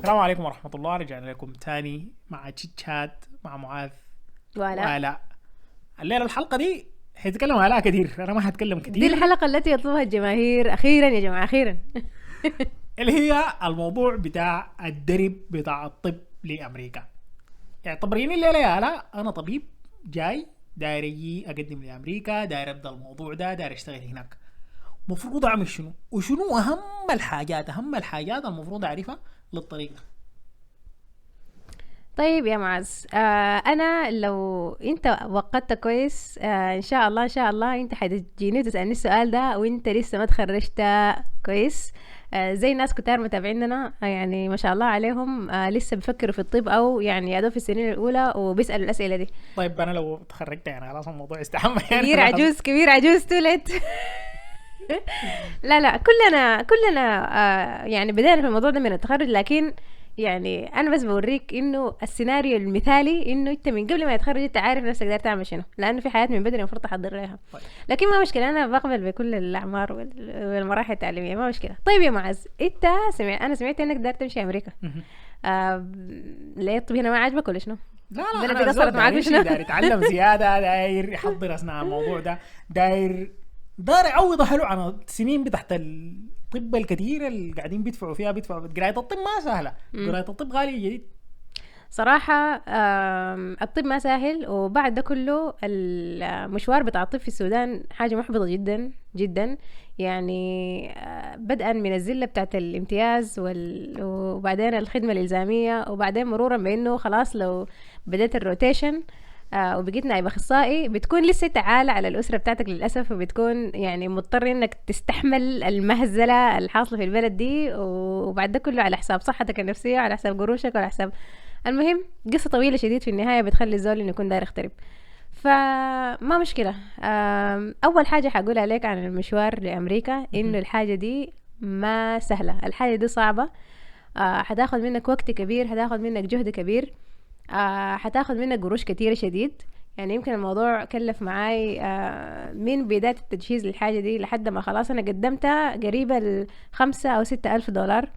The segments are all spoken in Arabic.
السلام عليكم ورحمة الله. رجعنا لكم تاني مع تشات مع معاذ ولا وآلاء. الليلة الحلقة دي حيتكلم آلاء كتير، أنا ما حتكلم دي كتير. الحلقة التي يطلبها الجماهير أخيرا يا جماعة، أخيرا. اللي هي الموضوع بتاع الدرب بتاع الطب لأمريكا. اعتبريني الليلة يا آلاء أنا طبيب جاي داير يجي أقدم لأمريكا، داير أبدأ الموضوع ده، داير أشتغل هناك. مفروض أعمل شنو وشنو أهم الحاجات المفروض أعرفها للطريق ده؟ طيب يا معاذ، أنا لو أنت وقتت كويس، إن شاء الله إن شاء الله أنت حتجيني وتسألني السؤال ده وأنت لسه ما تخرجت كويس. زي ناس كتار متابعيننا، يعني ما شاء الله عليهم، لسه بيفكروا في الطب أو يعني يا دوب في السنين الأولى وبيسألوا الأسئلة دي. طيب أنا لو تخرجت يعني خلاص الموضوع استحمى يعني كبير خلاص. عجوز كبير عجوز تولد. لا لا، كلنا يعني بدأنا في الموضوع ده من التخرج، لكن يعني انا بس بوريك انه السيناريو المثالي انه انت من قبل ما تتخرج انت عارف نفسك داير تعمل شنو، لانه في حياه من بدري المفروض تحضر لها. طيب. لكن ما مشكله، انا بقبل بكل الاعمار والمراحل التعليميه، ما مشكله. طيب يا معز، انت انا سمعت انك داير تمشي امريكا. مهم. ليه الطب هنا ما عاجبك ولا شنو؟ لا البلد دي انا زول قصرت معاك داير شنو؟ داير يتعلم زياده، داير يحضر اثناء الموضوع ده، داير يعوض حلو عن السنين بتاعت الطب الكثيره اللي قاعدين بيدفعوا قرايه الطب ما سهله، قرايه الطب غاليه جديد. صراحة الطب ما سهل، وبعد ده كله المشوار بتاع الطب في السودان حاجة محبطة جدا جدا. يعني بدءا من الزلة بتاعت الامتياز وبعدين الخدمة الإلزامية، وبعدين مرورا بأنه خلاص لو بدأت الروتيشن وبقيت نائب اخصائي بتكون لسه تعالى على الاسره بتاعتك للاسف، وبتكون يعني مضطر انك تستحمل المهزله الحاصله في البلد دي، وبعد ده كله على حساب صحتك النفسيه، على حساب قروشك، وعلى حساب. المهم قصه طويله شديد، في النهايه بتخلي الزول انه يكون داير يغترب. فما مشكله. اول حاجه حقولها لك عن المشوار لامريكا انه الحاجه دي ما سهله، الحاجه دي صعبه. حتاخد منك وقت كبير، حتاخد منك جهد كبير، حتاخد منك قروش كتيرة شديد. يعني يمكن الموضوع كلف معاي من بداية التجهيز للحاجة دي لحد ما خلاص أنا قدمتها قريبة 5 أو 6 ألف دولار.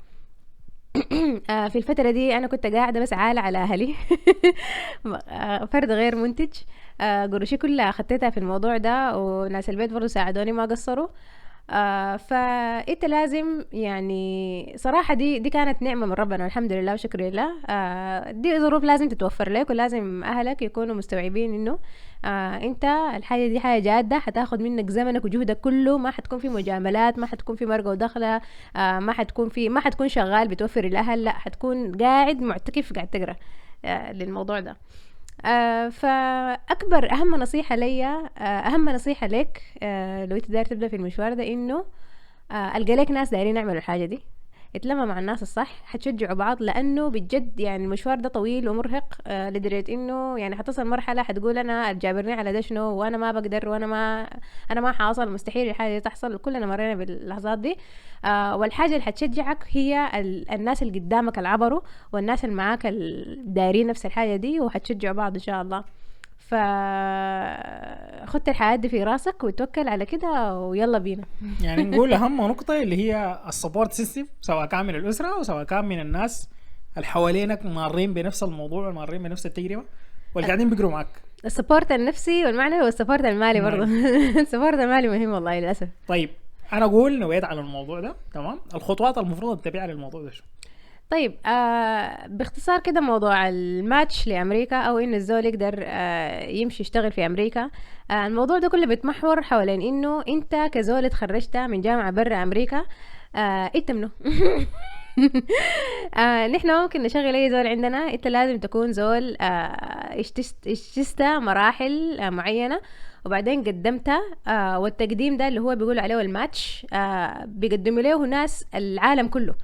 في الفترة دي أنا كنت قاعدة بس عالة على أهلي. فرد غير منتج. قروشي كلها أخدتها في الموضوع ده، وناس البيت برضو ساعدوني ما قصروا. فانت لازم يعني صراحة دي كانت نعمة من ربنا والحمد لله وشكر لله. دي ظروف لازم تتوفر لك، ولازم اهلك يكونوا مستوعبين انه انت الحاجة دي حاجة جادة، حتاخد منك زمنك وجهدك كله، ما حتكون في مجاملات، ما حتكون في مرقة ودخلة، ما حتكون شغال بتوفر الاهل، لا حتكون قاعد معتكف قاعد تقرا للموضوع ده. فأكبر أهم نصيحة ليا، أهم نصيحة لك لو أنت داير تبدأ في المشوار ده، إنه ألقى لك ناس دايرين يعملوا الحاجة دي، اتلمى مع الناس الصح، حتشجعوا بعض، لأنه بجد يعني المشوار ده طويل ومرهق لدرجة إنه يعني حتصل مرحلة حتقول أنا جابرني على ده شنو، وأنا ما بقدر، أنا ما حاصل، مستحيل الحاجة دي تحصل. كلنا مرينا باللحظات دي. والحاجة اللي حتشجعك هي الناس اللي قدامك اللي عبروا، والناس اللي معاك الدايرين نفس الحاجة دي، وحتشجعوا بعض إن شاء الله. خدت الحياة دي في راسك وتوكل على كده ويلا بينا. يعني نقول اهم نقطه اللي هي السبورت سيستم، سواء كان من الاسره وسواء كان من الناس اللي حوالينك مارين بنفس الموضوع ومارين بنفس التجربه واللي قاعدين بيقروا معاك. السبورت النفسي والمعنوي والسبورت المالي برضه. السبورت المالي مهم والله للأسف. طيب انا اقول نويت على الموضوع ده تمام، الخطوات المفروض اتبعها للموضوع ده شو؟ طيب باختصار كده، موضوع الماتش لأمريكا أو إن الزول يقدر يمشي يشتغل في أمريكا، الموضوع ده كله بيتمحور حوالين إنه أنت كزول اتخرجت من جامعة برا أمريكا، أنت منو؟ نحن ممكن نشغل أي زول عندنا، أنت لازم تكون زول اشتست مراحل معينة وبعدين قدمتها. والتقديم ده اللي هو بيقول عليه الماتش، بيقدموا له ناس العالم كله،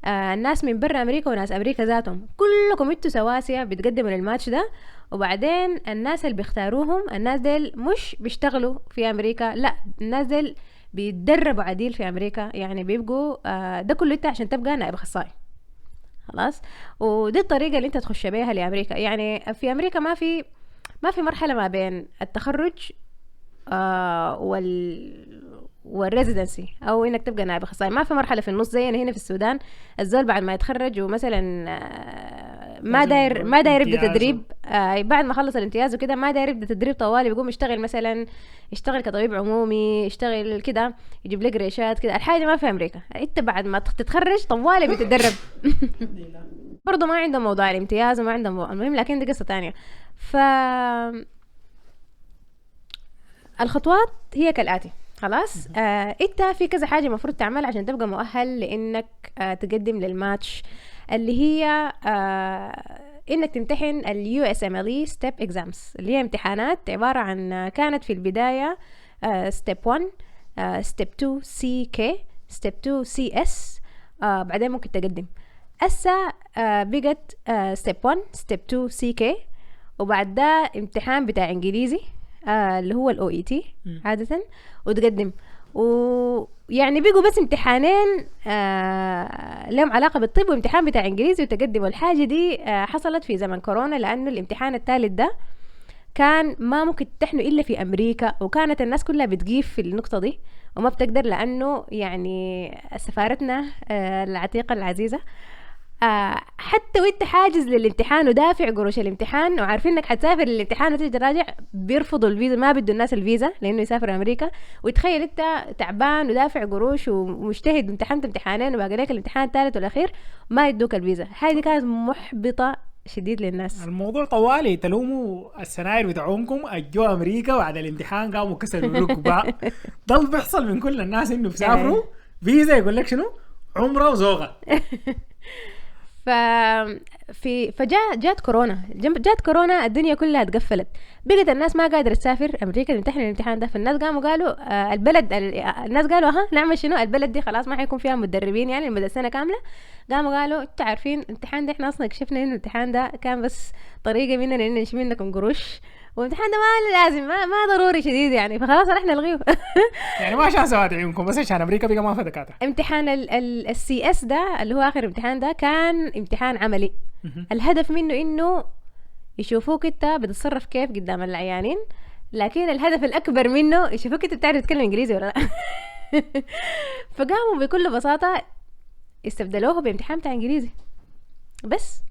الناس من برا امريكا وناس امريكا ذاتهم، كلكم انتوا سواسية بتقدموا للماتش ده. وبعدين الناس اللي بيختاروهم، الناس ديل مش بيشتغلوا في امريكا، لا الناس ديل بيتدربوا عديل في امريكا، يعني بيبقوا ده كله انت عشان تبقى نائب اخصائي خلاص. ودي الطريقة اللي انت تخش بيها لامريكا. يعني في امريكا ما في مرحلة ما بين التخرج والريزيدنسي او انك تبقى نائب اخصائي. ما في مرحله في النص زينا هنا في السودان. الزول بعد ما يتخرج ومثلا ما داير يبدا تدريب، بعد ما خلص الامتياز وكده ما داير يبدا تدريب طوالي، بيقوم يشتغل مثلا يشتغل كطبيب عمومي، يشتغل كده يجيب لك قريشات كده. الحاجه ما في امريكا، انت بعد ما تتخرج طوالي بتتدرب. برضه ما عندهم موضوع الامتياز وما عندهم المهم، لكن دي قصه تانية. ف الخطوات هي كالآتي. خلاص، انت في كذا حاجة مفروض تعمل عشان تبقى مؤهل لانك تقدم للماتش، اللي هي انك تمتحن ال USMLE Step Exams، اللي هي امتحانات عبارة عن كانت في البداية Step 1 Step 2 CK Step 2 CS، بعدين ممكن تقدم. هسه بقت Step 1 Step 2 CK، وبعد ده امتحان بتاع انجليزي اللي هو الOET عادة، وتقدم. ويعني بيقوا بس امتحانين لهم علاقة بالطب، وامتحان بتاع انجليزي وتقدم. والحاجة دي حصلت في زمن كورونا، لانه الامتحان الثالث ده كان ما ممكن تمتحنه الا في امريكا، وكانت الناس كلها بتقيف في النقطة دي وما بتقدر، لانه يعني سفارتنا العتيقة العزيزة حتى وانت حاجز للامتحان ودافع قروش الامتحان وعارفين انك حتسافر للامتحان وتيجي تراجع، بيرفضوا الفيزا، ما بدوا الناس الفيزا لانه يسافر امريكا. وتخيل انت تعبان ودافع قروش ومجتهد، امتحنت امتحانين وباقي لك الامتحان الثالث والاخير ما يدوك الفيزا. هذه كانت محبطه شديد للناس. الموضوع طوالي تلوموا السناير بتاعونكم اجوا امريكا وبعد الامتحان قاموا كسروا الركبه. ضل بيحصل من كل الناس انه بيسافروا فيزا يقول لك شنو عمره وزوغه. جات كورونا الدنيا كلها اتقفلت، بقت الناس ما قادره تسافر امريكا تمتحن الامتحان ده. فالناس قاموا قالوا الناس قالوا نعمل شنو، البلد دي خلاص ما حيكون فيها مدربين يعني لمده سنه كامله. قاموا قالوا انتوا عارفين الامتحان ده احنا اصلا اكتشفنا انه الامتحان ده كان بس طريقه مننا ان نشيل منكم قروش، والامتحان ده ما لازم ما ضروري شديد يعني، فخلاص رح نلغيه. يعني ما عشان سواد عيونكم، بس عشان امريكا بقى ما في دكاتره. امتحان الCS ده اللي هو اخر امتحان ده كان امتحان عملي. الهدف منه انه يشوفوك انت بتتصرف كيف قدام العيانين، لكن الهدف الاكبر منه يشوفوك انت بتعرف تتكلم انجليزي ولا لا. فقاموا بكل بساطه استبدلوه بامتحان بتاع انجليزي بس.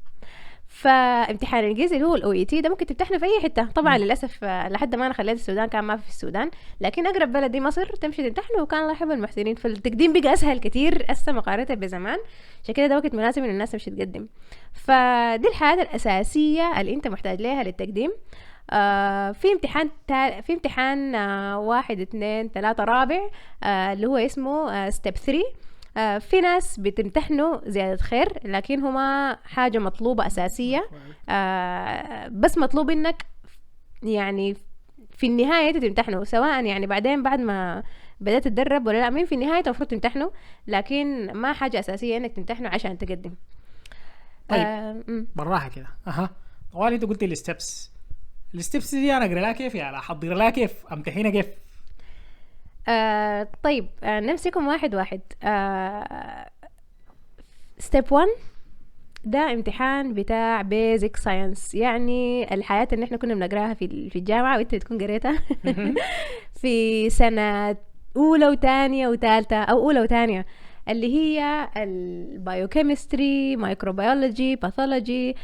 فامتحان الانجليزي اللي هو الOET ده ممكن تمتحنه في اي حته. طبعا للاسف لحد ما انا خليت السودان كان ما في السودان، لكن اقرب بلد دي مصر تمشي تمتحنه، وكان الله يحب المحسنين. فالتقديم بقى اسهل كتير هسه مقارنه بزمان، عشان كده ده وقت مناسب ان الناس تمشي تقدم. فدي الحاجات الاساسيه اللي انت محتاج لها للتقديم. في امتحان 1 2 3 رابع اللي هو اسمه ستيب 3. في ناس بتمتحنوا زيادة خير، لكن هما حاجة مطلوبة أساسية. بس مطلوب إنك يعني في النهاية تمتحنوا، سواء يعني بعدين بعد ما بدأت تدرب ولا لا، مين في النهاية المفروض تمتحنوا، لكن ما حاجة أساسية إنك تمتحنوا عشان تقدم. طيب بالراحة كده. طوالي أنت قلت الستبس دي أنا أقرأ لها كيف، يعني أحضر لها كيف، أمتحنها كيف؟ طيب نمسكهم واحد واحد. ستيب 1 ده امتحان بتاع بيزك ساينس، يعني الحياة اللي احنا كنا بنقراها في الجامعة وانت تكون قريتها في سنة أولى وثانية وثالثة أو أولى وثانية، اللي هي البايوكيمستري، مايكروبيولوجي، باثولوجي،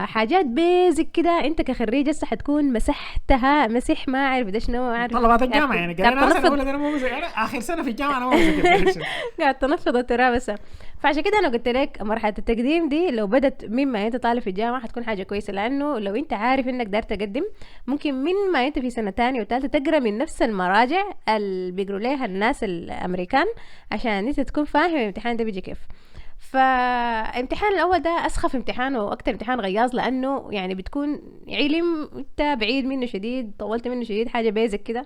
حاجات بيزك كده. انت كخريج هسه حتكون مسحتها مسح ما عارف ده شنو، عارف طلبات الجامعه يعني قاعد سنه اولى انا مو اخر سنه في الجامعه انا مو قاعد تنفض التراب بس. فعشان كده انا قلت لك مرحله التقديم دي لو بدت مما انت طالب في الجامعه حتكون حاجه كويسه، لانه لو انت عارف انك دار تقدم ممكن من ما انت في سنه ثانيه وثالثه تقرا من نفس المراجع اللي بيقروا لها الناس الامريكان عشان انت تكون فاهم الامتحان ده بيجي كيف. فامتحان الاول ده اسخف امتحان واكتر امتحان غياظ، لانه يعني بتكون علم انت بعيد منه شديد، طولت منه شديد، حاجه بيزك كده.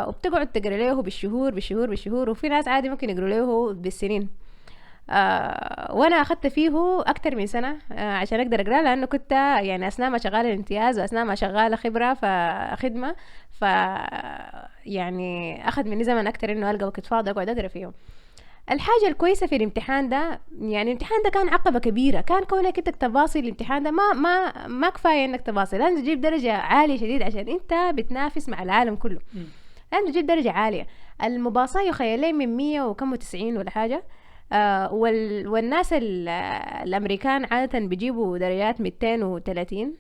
وبتقعد تقرا له بالشهور، وفي ناس عادي ممكن يقروا له بالسنين. وانا اخذت فيه اكتر من سنه عشان اقدر اقرا، لانه كنت يعني اثناء ما شغاله الامتياز واثناء ما شغاله خبره فخدمه، ف يعني اخذ مني زمن اكتر انه القى وقت فاضي اقعد اقرا فيه. الحاجة الكويسة في الامتحان ده، يعني الامتحان ده كان عقبة كبيرة، كان كونك انت تباصي الامتحان ده ما كفاية انك تباصي، لازم تجيب درجة عالية شديد عشان انت بتنافس مع العالم كله. لأنه جيب درجة عالية. المباصة يخيل لي من 100 وكم 90 ولا حاجة. والناس الأمريكان عادة بيجيبوا درجات 230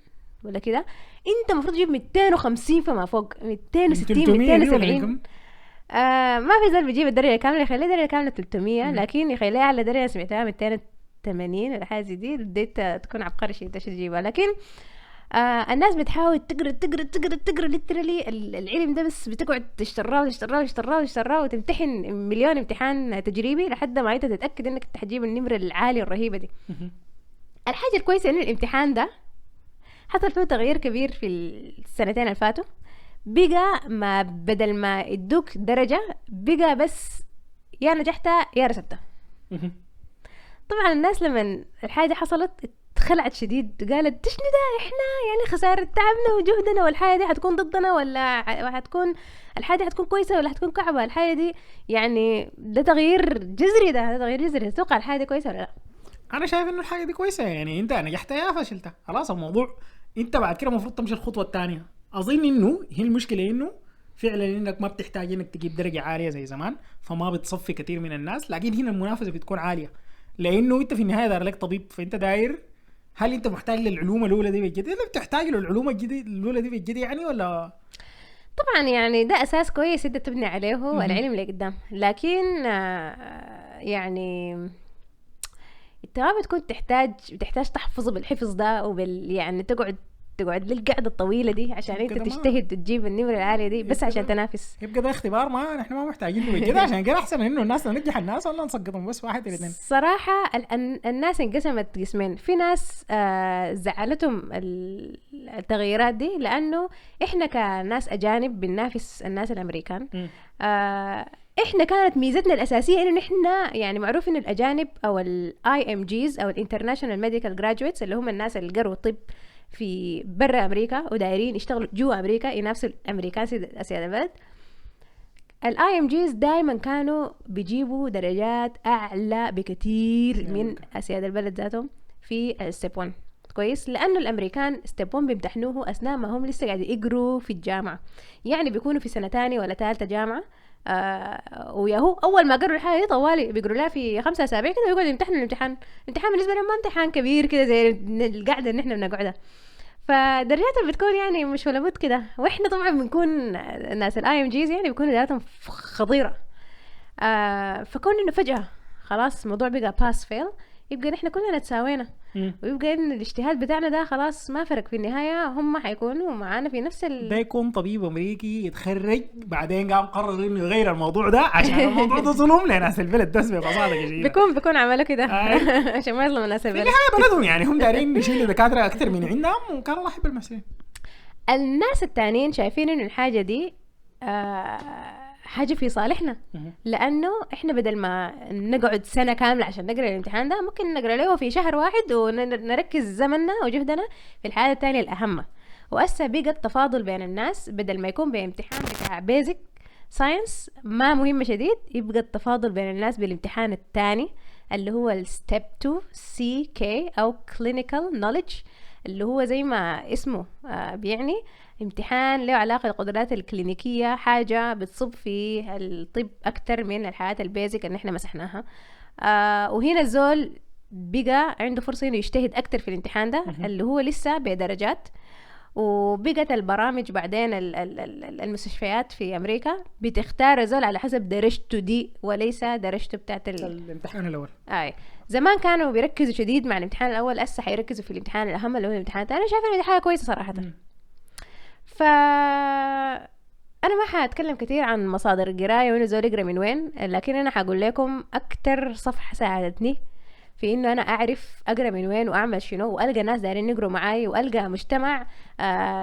ولا كده. انت المفروض تجيب 250 فما فوق، 260 270. ما في زول بيجيب الدرجة كاملة، يخلي درجة كاملة 300 لكن يخليها على درجة سمعتها 280 ولا حاجة دي. بديت تكون عبقري شيء انت تجيبها. لكن الناس بتحاول تقرا ليترالي العلم ده، بس بتقعد تشتراه وتمتحن مليون امتحان تجريبي لحد ما انت تتأكد انك تجيب النمرة العالية الرهيبة دي. الحاجة الكويسة ان الامتحان ده حصل فيه تغيير كبير في السنتين اللي فاتوا. بقى ما بدل ما يدوك درجة بقى بس يا نجحتها يا رسبتها. طبعا الناس لما الحاجة حصلت اتخلعت شديد، قالت شنو ده، احنا يعني خسارة تعبنا وجهدنا والحاجة دي حتكون ضدنا ولا حتكون الحاجة حتكون كويسة ولا حتكون كعبة الحاجة دي. يعني ده تغيير جذري، ده تغيير جذري. تتوقع الحاجة دي كويسة ولا لا؟ انا شايف انه الحاجه دي كويسه، يعني انت نجحتها يا فشلتها خلاص الموضوع. انت بعد كده المفروض تمشي الخطوه الثانيه. اظن انه هي المشكله انه فعلا انك ما بتحتاج انك تجيب درجه عاليه زي زمان، فما بتصفي كثير من الناس. لكن هنا المنافسه بتكون عاليه، لانه انت في النهايه داير لك طبيب، فانت داير هل انت محتاج للعلوم الاولى دي بجد، ولا بتحتاج للعلوم الاولى دي بجد يعني، ولا طبعا يعني ده اساس كويس انت تبني عليه العلم اللي قدام. لكن يعني انت ما بتكون بتحتاج تحفظه بالحفظ ده يعني تقعد للقعدة الطويلة دي عشان انت تجتهد تجيب النمرة العالية دي بس عشان تنافس. يبقى ده اختبار ما نحن ما محتاجين له كده. عشان كده احسن انه الناس ننجح الناس ولا نسقطهم بس واحد ولا اثنين. صراحة الناس انقسمت قسمين. في ناس زعلتهم التغييرات دي لانه احنا كناس اجانب بننافس الناس الامريكان. احنا كانت ميزتنا الاساسيه انه احنا يعني معروف ان الاجانب او الاي ام جيز او الانترناشونال ميديكال جراجويتس اللي هم الناس اللي قروا طب في برا امريكا ودايرين يشتغلوا جوا امريكا ينافسوا الامريكان اسياد البلد. الاي ام جيز دائما كانوا بيجيبوا درجات اعلى بكثير من اسياد البلد ذاتهم في ستيب 1. كويس، لانه الامريكان ستيب 1 بيمتحنوه اثناء ما هم لسه قاعدين يقروا في الجامعه، يعني بيكونوا في سنه ثانيه ولا ثالثه جامعه. وياهو اول ما قروا الحاجه دي طوالي بيقروا لها في 5 أسابيع كده ويقعدوا يمتحنوا الامتحان بالنسبه لهم ما امتحان كبير كده زي القعده اللي احنا بنقعدها. فدرجاتهم بتكون يعني مش ولا بد كده. واحنا طبعا بنكون الناس الاي ام جيز يعني بيكونوا درجاتهم خطيره. فكون انه فجاه خلاص الموضوع بقى باس فيل، يبقى نحن كلنا تساوينا ويبقى ان الاجتهاد بتاعنا ده خلاص ما فرق. في النهايه هم حيكونوا معانا في نفس ده يكون طبيب امريكي يتخرج بعدين قام قرر انه يغير الموضوع ده عشان الموضوع ده ظلم لناس البلد بس ببساطه شديده. بيكون عملوا كده عشان ما يظلموا الناس البلد. في النهايه بلدهم يعني هم دارين يشيلوا دكاتره اكثر من عندهم، وكان الله يحب المسلمين. الناس التانيين شايفين انه الحاجه دي حاجة في صالحنا، لأنه إحنا بدل ما نقعد سنة كاملة عشان نقرأ الامتحان ده ممكن نقرأ له في شهر واحد ونركز زمننا وجهدنا في الحاجة التانية الأهم. وأسا بقى التفاضل بين الناس بدل ما يكون بامتحان بتاع بيزك ساينس ما مهم شديد، يبقى التفاضل بين الناس بالامتحان التاني اللي هو الستيب 2 CK أو Clinical Knowledge، اللي هو زي ما اسمه بيعني امتحان له علاقة بالقدرات الكلينيكية، حاجة بتصب في الطب أكتر من الحياة البيزك اللي احنا مسحناها. وهنا الزول بقى عنده فرصة انه يجتهد أكتر في الامتحان ده اللي هو لسه بدرجات. وبقت البرامج بعدين المستشفيات في أمريكا بتختار الزول على حسب درجته دي وليس درجته بتاعت الامتحان الأول. زمان كانوا بيركزوا شديد مع الامتحان الأول، هسه حيركزوا في الامتحان الأهم اللي هو الامتحان الثاني. أنا شايفة إن دي حاجة كويسة صراحة. أنا ما حاتكلم كتير عن مصادر القراية وإنه زول يقرأ من وين، لكن أنا حقول لكم أكتر صفحة ساعدتني في إنه أنا أعرف أقرأ من وين وأعمل شنو وألقى ناس دارين يقروا معاي وألقى مجتمع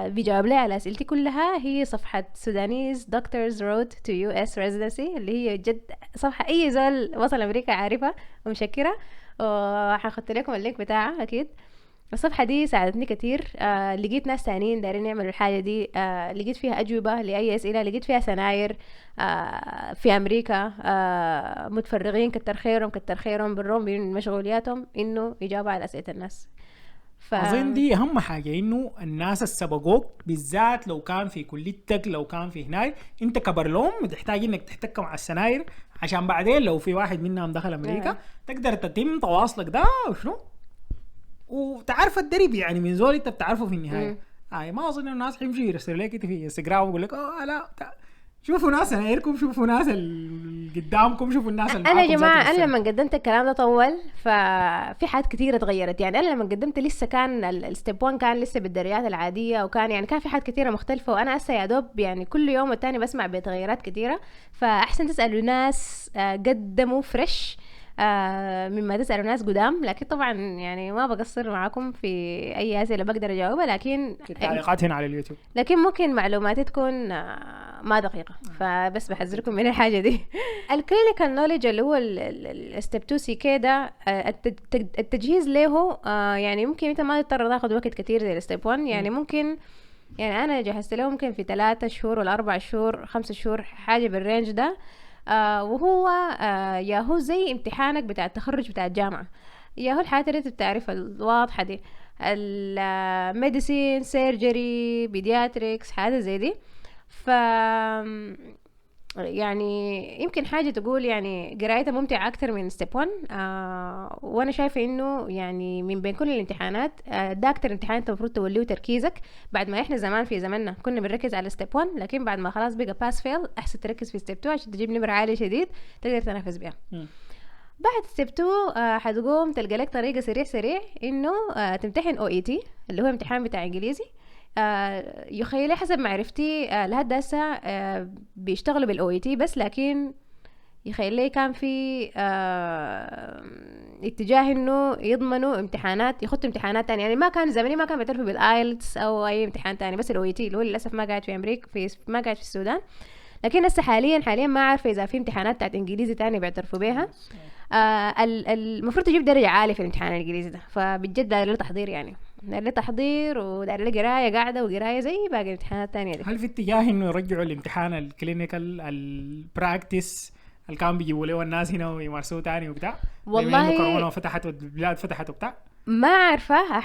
بيجاوب لي على أسئلتي كلها، هي صفحة Sudanese Doctors Road to US Residency اللي هي جد صفحة أي زول وصل أمريكا عارفها ومشكرة، وحاخدت لكم اللينك بتاعها أكيد. الصفحة دي ساعدتني كتير. لقيت ناس تانيين دارين يعملوا الحاجة دي، لقيت فيها أجوبة لأي أسئلة، لقيت فيها سناير في أمريكا متفرغين كتر خيرهم بالرغم من مشغولياتهم إنه يجاوبوا على أسئلة الناس. اظن دي اهم حاجه، انه الناس السبقوك بالذات لو كان في كليتك لو كان في هناك، انت كبر لهم بتحتاج انك تحتك مع السناير عشان بعدين لو في واحد منهم دخل امريكا تقدر تتم تواصلك ده وشنو وتعرف الدرب يعني من زول انت بتعرفه في النهايه. ما اظن الناس حيمشي يرسلوا لك في انستغرام ويقول لك لا شوفوا ناس سنايركم، شوفوا ناس قدامكم، شوفوا الناس اللي انا يا جماعه انا لما قدمت الكلام ده طول، ففي حاجات كثيره اتغيرت. يعني انا لما قدمت لسه كان الستيب 1 كان لسه بالدرجات العاديه، وكان يعني كان في حاجات كثيره مختلفه، وانا هسه يا دوب يعني كل يوم والتاني بسمع بتغيرات كثيره. فاحسن تسالوا ناس قدموا فريش مما تسألوا ناس قدام. لكن طبعا يعني ما بقصر معاكم في أي أسئلة بقدر أجاوبها، لكن في التعليقات هنا على اليوتيوب، لكن ممكن معلوماتي تكون ما دقيقة، فبس بحذركم من الحاجة دي. الكلينيكال نوليدج اللي هو الستيب 2 سي كي ده، التجهيز له يعني ممكن انت ما تضطر تاخذ وقت كتير زي الستيب 1. يعني ممكن يعني أنا جهزت له ممكن في 3 شهور ولا 4 شهور 5 شهور حاجة بالرينج ده. وهو ياهو زي امتحانك بتاع التخرج بتاع الجامعة، ياهو الحاجات اللي بتعرف الواضحة دي، الميديسين، سيرجري، بيدياتريكس، حاجة زي دي. ف يعني يمكن حاجة تقول يعني قرايتها ممتعة أكتر من ستيب 1. وأنا شايفة إنه يعني من بين كل الامتحانات ده أكتر امتحان أنت المفروض توليه تركيزك. بعد ما إحنا زمان في زماننا كنا بنركز على ستيب 1، لكن بعد ما خلاص بقى باس فيل أحسن تركز في ستيب 2 عشان تجيب نمرة عالية شديد تقدر تنافس بها. بعد ستيب 2 حتقوم تلقى لك طريقة سريع إنه تمتحن OET اللي هو امتحان بتاع إنجليزي. يخيلي حسب معرفتي لحد هسه بيشتغلوا بالOET بس، لكن يخيلي كان في اتجاه انه يضمنوا امتحانات، يخطوا امتحانات تانية. يعني ما كان زمني ما كان بيعترفوا بالايلتس او اي امتحان تاني، بس الOET اللي هو للاسف ما قاعد في امريكا، ما قاعد في السودان. لكن هسه حاليا ما عارفه اذا في امتحانات بتاعت انجليزي تاني بيعترفوا بها. المفروض تجيب درجة عالية في الامتحان الانجليزي ده، فبجد داير له تحضير، يعني داير له تحضير وداير له قراية قاعدة وقراية زي باقي الامتحانات التانية دي. هل في اتجاه انه يرجعوا الامتحان الكلينيكال البراكتس اللي كانوا بيجيبوا له الناس هنا ويمارسوه تاني وبتاع، والله كورونا فتحت والبلاد فتحت وبتاع؟ ما عارفة،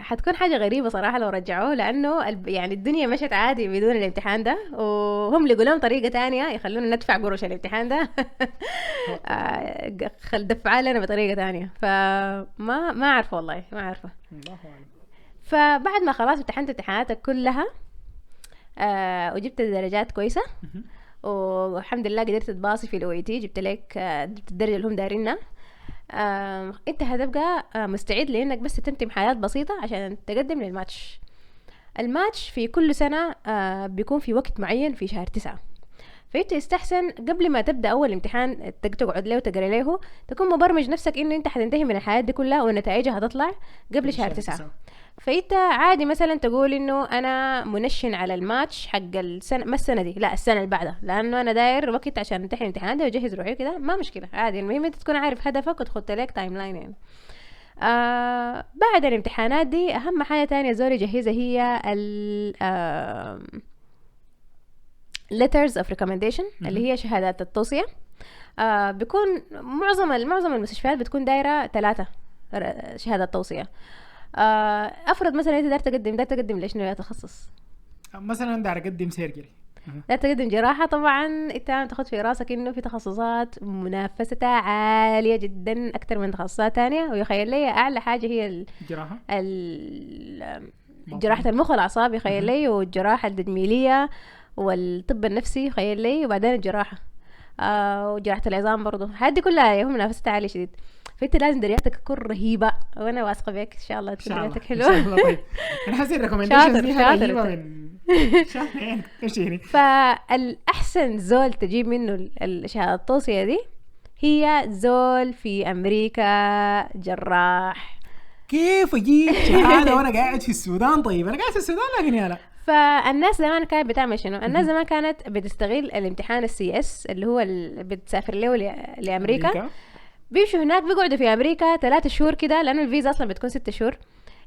حتكون حاجة غريبة صراحة لو رجعوه، لأنه يعني الدنيا مشت عادي بدون الامتحان ده، وهم لقوا لهم طريقة تانية يخلونا ندفع قروش الامتحان ده دفعها لنا بطريقة تانية. فما عارفة والله، ما عارفة. الله أعلم. فبعد ما خلاص امتحنت امتحاناتك كلها وجبت درجات كويسة والحمد لله قدرت تباصي في الOET، جبت لك الدرجة اللي هم دارينها. انت هتبقى مستعد لانك بس تتمتم حياة بسيطة عشان تقدم للماتش. الماتش في كل سنة بيكون في وقت معين في شهر 9، فانت يستحسن قبل ما تبدأ اول امتحان تقعد له وتقرأ له، تكون مبرمج نفسك انه انت حتنتهي من الحياة دي كلها ونتائجها هتطلع قبل شهر 9. فانت عادي مثلا تقول انه انا منشن على الماتش حق السنه، ما السنه دي، لا السنه اللي بعدها، لانه انا داير وقت عشان امتحن الامتحانات دي واجهز روحي كده، ما مشكله عادي. المهم انت تكون عارف هدفك وتخط لك تايم لاين. يعني بعد الامتحانات دي اهم حاجه تانية زول يجهزها هي letters of recommendation اللي هي شهادات التوصيه. بيكون معظم المستشفيات بتكون دايره 3 شهادات توصيه. افرض مثلا انت داير تقدم لشنو يا تخصص؟ مثلا داير اقدم سيرجري، داير تقدم جراحه. طبعا انت تاخذ في راسك انه في تخصصات منافستها عاليه جدا اكثر من تخصصات تانية، ويخيل لي اعلى حاجه هي الجراحه، جراحه المخ والاعصاب يخيل لي، والجراحه التجميليه والطب النفسي يخيل لي، وبعدين الجراحه وجراحه العظام برضو. هذه كلها هي منافستها عاليه شديد، فانت لازم درجاتك تكون رهيبه، وانا واثقه بك ان شاء الله تكون درجاتك حلوه. ان شاء الله. طيب انا حاسس الريكومنديشنز دي رهيبه من شهر. فالاحسن زول تجيب منه الشهاده التوصيه دي هي زول في امريكا جراح. كيف اجيب شهاده وانا قاعد في السودان؟ طيب انا قاعد في السودان لكن يا لا. فالناس زمان كانت بتعمل شنو؟ الناس زمان كانت بتستغل الامتحان CS اللي هو بتسافر له لامريكا، بيمشوا هناك بيقعدوا في امريكا 3 شهور كده، لانه الفيزا اصلا بتكون 6 شهور.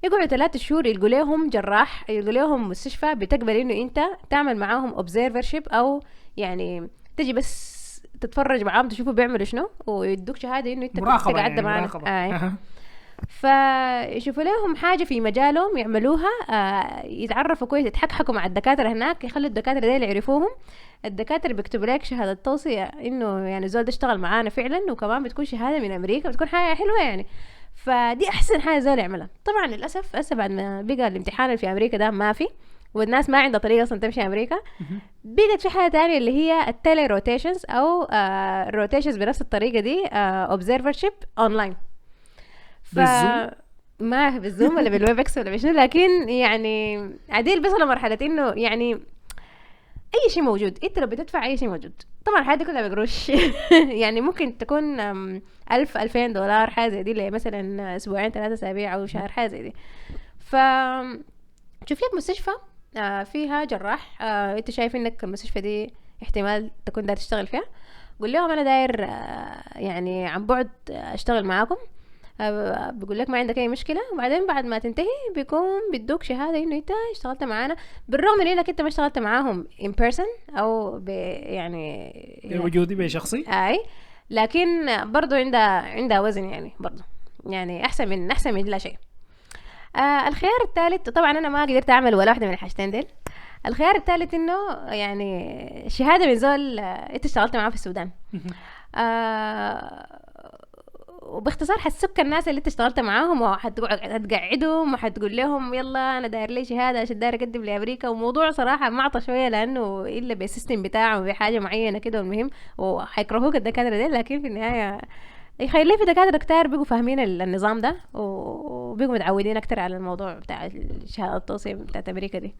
يقعدوا 3 شهور يلقوا لهم جراح، يلقوا لهم مستشفى بتقبل انه انت تعمل معاهم اوبزرفرشيب، او يعني تجي بس تتفرج معاهم تشوفوا بيعملوا شنو، ويدوك شهاده انه انت مراقبه قاعده يعني معانا. فيشوفوا لهم حاجة في مجالهم يعملوها، يتعرفوا كويس، يتحكحكوا مع الدكاترة هناك، يخلوا الدكاترة دي اللي يعرفوهم. الدكاترة بيكتبوا لك شهادة توصية إنه يعني زول ده اشتغل معانا فعلا، وكمان بتكون شهادة من أمريكا، بتكون حاجة حلوة يعني. فدي أحسن حاجة زول يعملها. طبعا للأسف هسه بعد ما بقى الامتحان اللي في أمريكا ده ما في، والناس ما عندها طريقة أصلا تمشي أمريكا، بقت في حاجة تانية اللي هي التيلي روتيشنز أو الروتيشنز بنفس الطريقة دي، observership أونلاين. بالزوم؟ ما بالزوم ولا بالويب اكس ولا بشنو، لكن يعني عديل بيصل لمرحلة انه يعني اي شيء موجود، انت لو بتدفع اي شيء موجود. طبعا الحاجة دي كلها بقروش يعني ممكن تكون 1000-2000 دولار حاجة زي دي، اللي مثلا اسبوعين 3 اسابيع او شهر حاجة زي دي. ف شوف لك مستشفى فيها جراح، انت شايف انك المستشفى دي احتمال تكون داير تشتغل فيها، قول لهم انا داير يعني عن بعد اشتغل معاكم. بيقول لك ما عندك اي مشكله، وبعدين بعد ما تنتهي بيكون بيدوك شهاده انه انت اشتغلت معانا، بالرغم من انك انت ما اشتغلت معاهم in person او يعني وجودي بشخصي. اي، لكن برضو عندها وزن يعني، برضو يعني احسن من لا شيء. الخيار الثالث، طبعا انا ما قدرت اعمل ولا واحده من الحاجتين ديل. الخيار الثالث انه يعني شهاده من زول انت اشتغلت معاه في السودان. وباختصار حتسك الناس اللي انت اشتغلت معاهم، وهتقعدهم وحتقول لهم يلا انا داير لي شهاده عشان داير اقدم لامريكا. وموضوع صراحه معطى شويه، لانه الا بالسيستم بتاعه بحاجه معينه كده، والمهم وحيكرهوك الدكاتره دي، لكن في النهايه يخلي في دكاتره كتار بيقوا فاهمين النظام ده، وبيقوا متعودين اكتر على الموضوع بتاع الشهاده التوصيه بتاعت امريكا دي.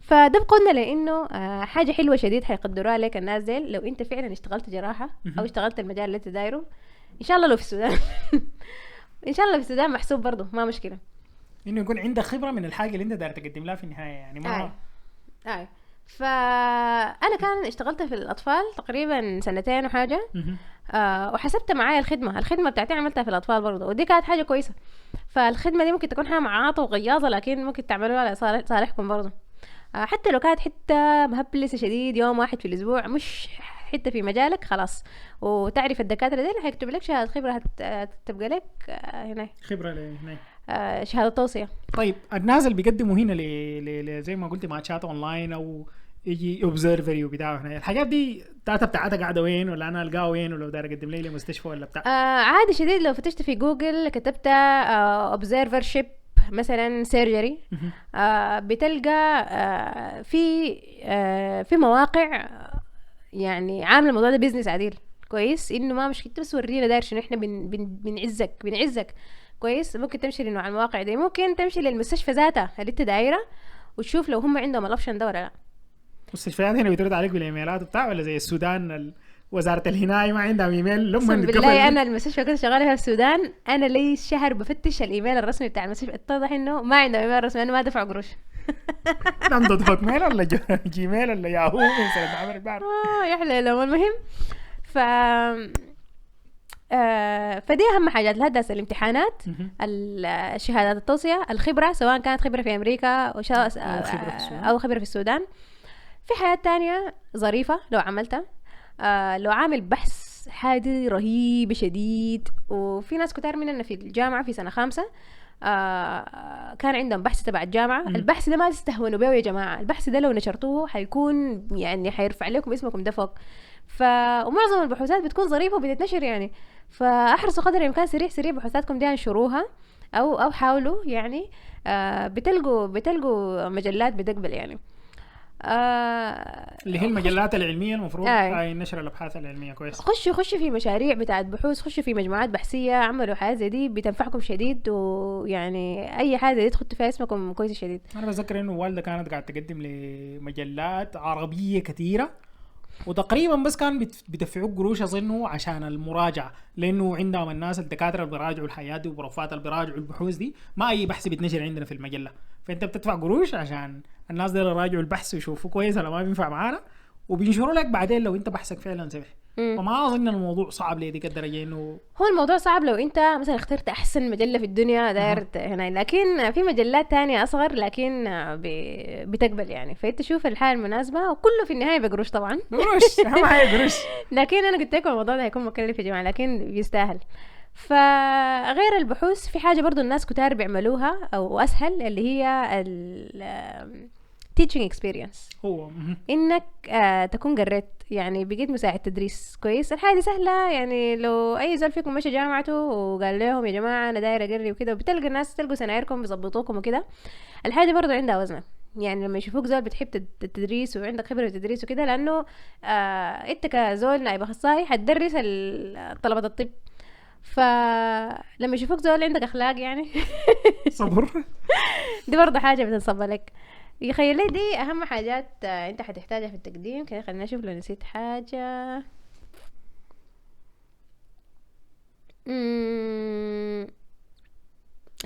فده بقولنا لانه حاجه حلوه شديد حيقدروها لك الناس دي لو انت فعلا اشتغلت جراحه او اشتغلت المجال اللي انت دايره. ان شاء الله لو في السودان ان شاء الله في السودان محسوب برضه، ما مشكله انه يكون عندك خبره من الحاجه اللي انت داير تقدم لها في النهايه يعني. ما فانا كان اشتغلت في الاطفال تقريبا 2 وحاجه. وحسبت معايا الخدمه بتاعتي عملتها في الاطفال برضه، ودي كانت حاجه كويسه. فالخدمه دي ممكن تكون حاجه معاطه وغياظه، لكن ممكن تعملوها لصالحكم برضه. حتى لو كانت حته مهبلسه شديد يوم واحد في الاسبوع، مش حته في مجالك خلاص، وتعرف الدكاتره دي اللي هيكتب لك شهاده خبره هتبقى لك هنا خبره هنا شهاده توصيه. طيب الناس اللي بيقدموا هنا زي ما قلت ماتشات اونلاين او يجي اوبزرفري وبتاع هنا، الحاجات دي الداتا بتاعتها قاعده وين، ولا انا القاها وين، ولو داير اقدم لي مستشفى ولا بتاع؟ عادي شديد لو فتشت في جوجل كتبت اوبزرفرشيب مثلا سيرجري، بتلقى في مواقع يعني عامله الموضوع ده بيزنس عديل كويس، انه ما مش كنت بس ورينا داير شنو، احنا بنعزك كويس. ممكن تمشي لانه على المواقع دي، ممكن تمشي للمستشفى ذاتها اللي انت دايره وتشوف لو هم عندهم الاوبشن ده ولا لا. مستشفيات هنا بترد عليك بالايميلات وبتاع، ولا زي السودان وزاره الهنايه ما عندها ايميل لما بالله انا المستشفى كنت شغاله فيها في السودان، انا لي شهر بفتش الايميل الرسمي بتاع المستشفى، اتضح انه ما عندهم ايميل رسمي، انا ما دفع قروش. عنده هوت ميل ولا جيميل ولا ياهو مثلا، ما عمرك بعرف. يحلى لهم. المهم فدي اهم حاجات الهندسه، الامتحانات، الشهادات التوصيه، الخبره سواء كانت خبره في امريكا او خبره في السودان. في حاجات تانية ظريفه لو عملتها، لو عامل بحث حاجه رهيبه شديد. وفي ناس كتار مننا في الجامعه في سنه 5 كان عندهم بحث تبع الجامعه. البحث ده ما تستهونوا به يا جماعه، البحث ده لو نشرتوه حيكون يعني حيرفع لكم اسمكم ده فوق. ومعظم البحوثات بتكون ظريفه وبتتنشر يعني، فاحرصوا قدر الامكان سريع بحوثاتكم دي انشروها، او حاولوا يعني. بتلقوا مجلات بتقبل يعني، اللي هي المجلات العلميه المفروض هاي نشر الابحاث العلميه كويس. خشوا في مشاريع بتاعت بحوث، خشوا في مجموعات بحثيه، عملوا حاجات زي دي بتنفعكم شديد، ويعني اي حاجه دي تحطوا فيها اسمكم كويس شديد. انا بتذكر انه والده كانت قاعده تقدم لمجلات عربيه كثيره، وتقريبا بس كان بيدفعوك قروش اظنه عشان المراجعه، لانه عندهم الناس الدكاتره اللي بيراجعوا الحياه دي وبروفات اللي بيراجعوا البحوث دي، ما اي بحث بيتنشر عندنا في المجله، فانت بتدفع قروش عشان الناس دي يراجعوا البحث ويشوفوا كويس ولا ما بينفع معانا، وبينشروا لك بعدين لو انت بحثك فعلا سمح. وما اظن الموضوع صعب لديك الدرجه، انه هو الموضوع صعب لو انت مثلا اخترت احسن مجله في الدنيا دايرت هنا، لكن في مجلات تانية اصغر لكن بتقبل يعني، فانت شوف الحاله المناسبه، وكله في النهايه بقروش طبعا. قروش اهم حاجه قروش. لكن انا قلت لكم الموضوع ده هيكون مكلف يا جماعه، لكن بيستاهل. فغير البحوث في حاجة برضو الناس كتار بيعملوها أو أسهل، اللي هي ال teaching experience. هو انك تكون قريت، يعني بقيت مساعد تدريس كويس. الحاجه دي سهله، يعني لو اي زول فيكم مشى جامعته وقال لهم يا جماعه انا داير اقري وكده، وبتلقى الناس تلقوا سنايركم بيظبطوكم وكده. الحاجه دي برضو عندها وزنها، يعني لما يشوفوك زول بتحب التدريس وعندك خبره في التدريس وكده، لانه انت كزول نائب اخصائي حتدرس طلبه الطب، فلما يشوفوك زول عندك اخلاق يعني صبر. دي برضه حاجه بتنصب لك. يخيل لي دي اهم حاجات انت حتحتاجها في التقديم. كده خلينا نشوف لو نسيت حاجه. امم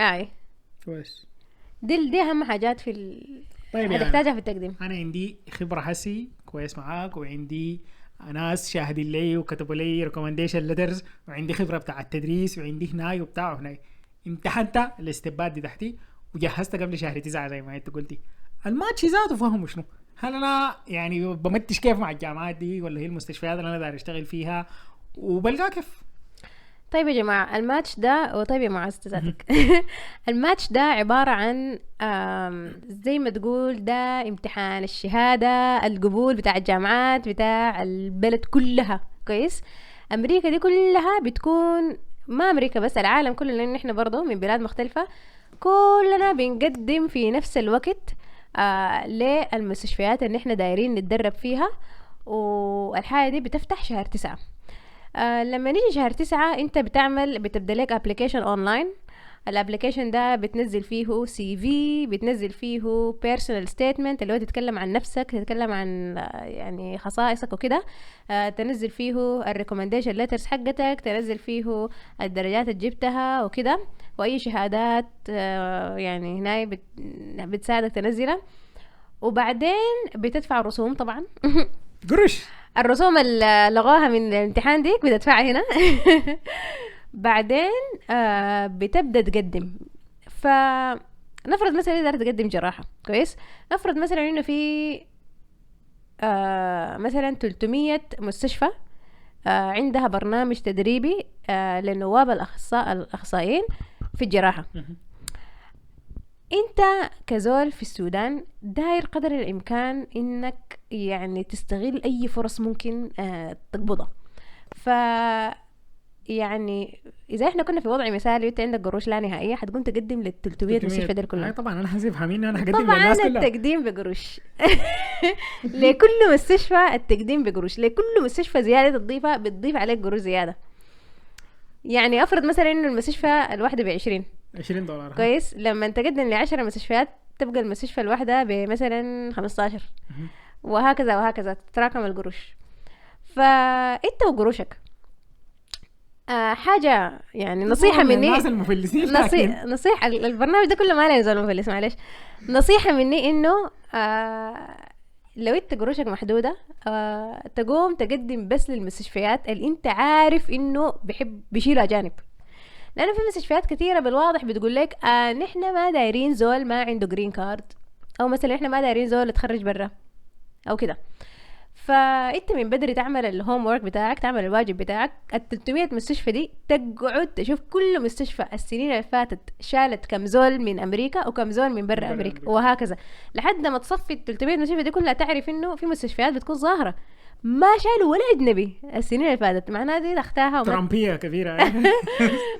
اي كويس. دي اهم حاجات طيب حتحتاجها في التقديم. انا عندي خبره حسي كويس معاك، وعندي ناس شاهدين لي وكتبوا لي ريكومنديشن ليترز، وعندي خبره بتاع التدريس، وعندي هناي وبتاع هناي. امتحنت الاستبات دي تحتي وجهزت قبل شهر 9 زي ما انت قلتي. الماتش ذاته فهمه شنو؟ هل انا يعني بمتش كيف مع الجامعات دي، ولا هي المستشفيات اللي انا داير اشتغل فيها، وبلقى كيف؟ طيب يا جماعة الماتش ده، وطيب يا معز ذاتك الماتش ده عبارة عن زي ما تقول ده امتحان الشهادة القبول بتاع الجامعات بتاع البلد كلها. كويس. أمريكا دي كلها بتكون، ما أمريكا بس، العالم كله، لأن احنا برضو من بلاد مختلفة، كلنا بنقدم في نفس الوقت للمستشفيات اللي احنا دايرين نتدرب فيها. والحاجة دي بتفتح شهر 9. لما نيجي شهر 9 انت بتبدأ لك ابليكيشن اونلاين. الابليكيشن ده بتنزل فيه سي في، بتنزل فيه بيرسونال ستيتمنت اللي هو تتكلم عن نفسك، تتكلم عن يعني خصائصك وكده. تنزل فيه الريكومنديشن ليترز حقتك، تنزل فيه الدرجات اللي جبتها وكده، واي شهادات يعني هنا بتساعدك تنزلها. وبعدين بتدفع رسوم طبعا قرش. الرسوم اللي لغوها من الامتحان ديك بتدفعها هنا بعدين بتبدأ تقدم. فنفرض مثلا إذا تقدم جراحة، كويس، نفرض مثلا إنه في مثلا 300 مستشفى عندها برنامج تدريبي للنواب الأخصائيين في الجراحة. انت كزول في السودان داير قدر الامكان انك يعني تستغل اي فرص ممكن تقبضها. ف يعني اذا احنا كنا في وضع مثالي وانت عندك قروش لا نهائيه، حتقوم تقدم لل 300 مستشفى دول كلهم. طبعا انا حسيب فاهمين انا هقدم طبعا للناس كلها. التقديم بقروش لكل مستشفى التقديم بقروش، لكل مستشفى زياده تضيفها بتضيف عليك قروش زياده. يعني افرض مثلا انه المستشفى الواحده ب20 $20. كويس، لما تقدم ل10 مستشفيات تبقى المستشفى الواحدة بمثلا 15، وهكذا وهكذا تتراكم القروش. فانت وقروشك حاجة يعني نصيحة مني، الناس المفلسين نصيحة البرنامج ده كله ما له يزال مفلس، معلش. نصيحة مني انه لو انت قروشك محدودة تقوم تقدم بس للمستشفيات اللي انت عارف انه بيشيلوا اجانب. لانه في مستشفيات كثيره بالواضح بتقول لك نحن ما دايرين زول ما عنده جرين كارد، او مثلا احنا ما دايرين زول يتخرج برا او كده. فانت من بدري تعمل الهوم ورك بتاعك، تعمل الواجب بتاعك. ال 300 مستشفى دي تقعد تشوف كل مستشفى السنين اللي فاتت شالت كم زول من امريكا وكم زول من برا امريكا، وهكذا لحد ما تصفي ال 300 مستشفى دي كلها. تعرف انه في مستشفيات بتكون ظاهره ما شالوا ولا اجنبي السنين اللي فاتت، معناها دي تختاها ترامبيه كبيره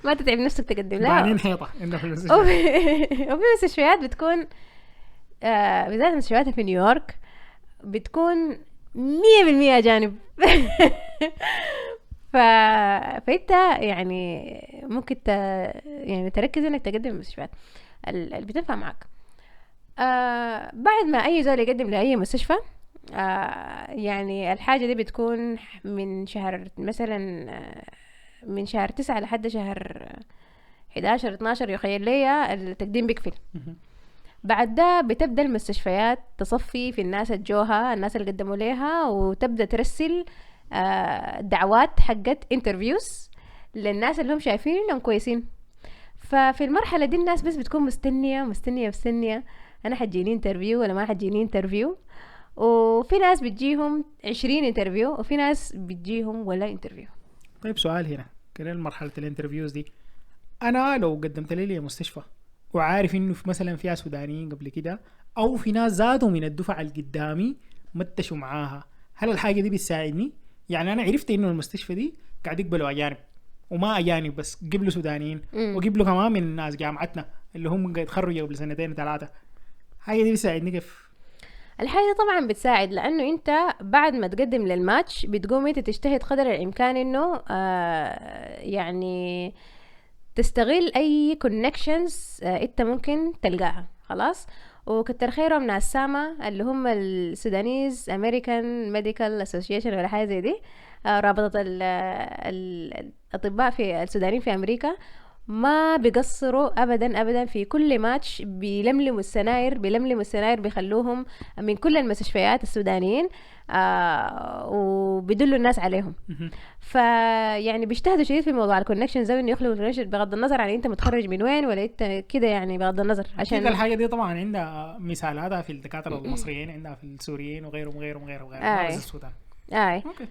ما تتعب نفسك تقدم لها. بانين حيطه انه في وفي مستشفيات بتكون بالذات مستشفيات في نيويورك بتكون 100% أجانب فانت يعني ممكن يعني تركز انك تقدم المستشفيات اللي بتنفع معك. بعد ما اي زول يقدم لاي مستشفى يعني الحاجة دي بتكون من شهر مثلا من شهر 9 لحد شهر 11-12 يخيل لي التقديم بيقفل. بعد ده بتبدأ المستشفيات تصفي في الناس الجوها، الناس اللي قدموا ليها، وتبدأ ترسل دعوات حقت انترفيوز للناس اللي هم شايفين انهم كويسين. ففي المرحلة دي الناس بس بتكون مستنية انا حجيني انترفيو ولا ما حجيني انترفيو. وفي ناس بتجيهم 20 انترفيو، وفي ناس بتجيهم ولا انترفيو. طيب سؤال هنا، كده مرحله الانترفيوز دي. انا لو قدمت لي مستشفى وعارف انه في مثلا فيها سودانيين قبل كده او في ناس زادوا من الدفعه اللي قدامي متشوا معاها، هل الحاجه دي بتساعدني؟ يعني انا عرفت انه المستشفى دي قاعد يقبلوا اجانب، وما اجانب بس، قبلوا سودانيين وقبلوا كمان من ناس جامعتنا اللي هم قاعد يتخرجوا قبل سنتين ثلاثه. الحاجه دي بتساعدني كيف؟ الحاجة طبعا بتساعد، لأنه أنت بعد ما تقدم للماتش بتقوم أنت تجتهد قدر الإمكان إنه يعني تستغل أي كونكشنز أنت ممكن تلقاها. خلاص، وكتر خيرهم ناس ساما اللي هم السودانيز أمريكان ميديكال أسوسيشن ولا حاجة زي دي، رابطة الأطباء في السودانيين في أمريكا، ما بيقصروا ابدا في كل ماتش بيلملموا السناير بيخلوهم من كل المستشفيات السودانيين وبيدلوا الناس عليهم. فيعني بيجتهدوا شديد في موضوع الكونكشنز ده، انه يخلقوا الكونكشن بغض النظر عن انت متخرج من وين ولا انت كده، يعني بغض النظر. عشان الحاجه دي طبعا عندها مثالاتها في الدكاتره المصريين، عندها في السوريين وغيرهم ما بس السودان. اوكي.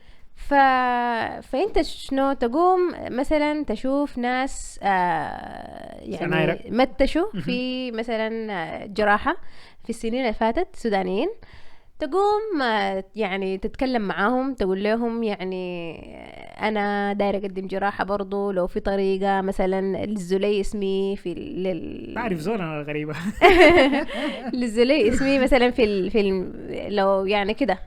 فانت شنو تقوم مثلا تشوف ناس يعني متشوا في مثلا جراحة في السنين اللي فاتت سودانيين، تقوم يعني تتكلم معاهم، تقول لهم يعني انا دايره اقدم جراحه برضو، لو في طريقه مثلا للزلي اسمي في تعرف زول انا غريبه للزلي اسمي مثلا في لو يعني كده.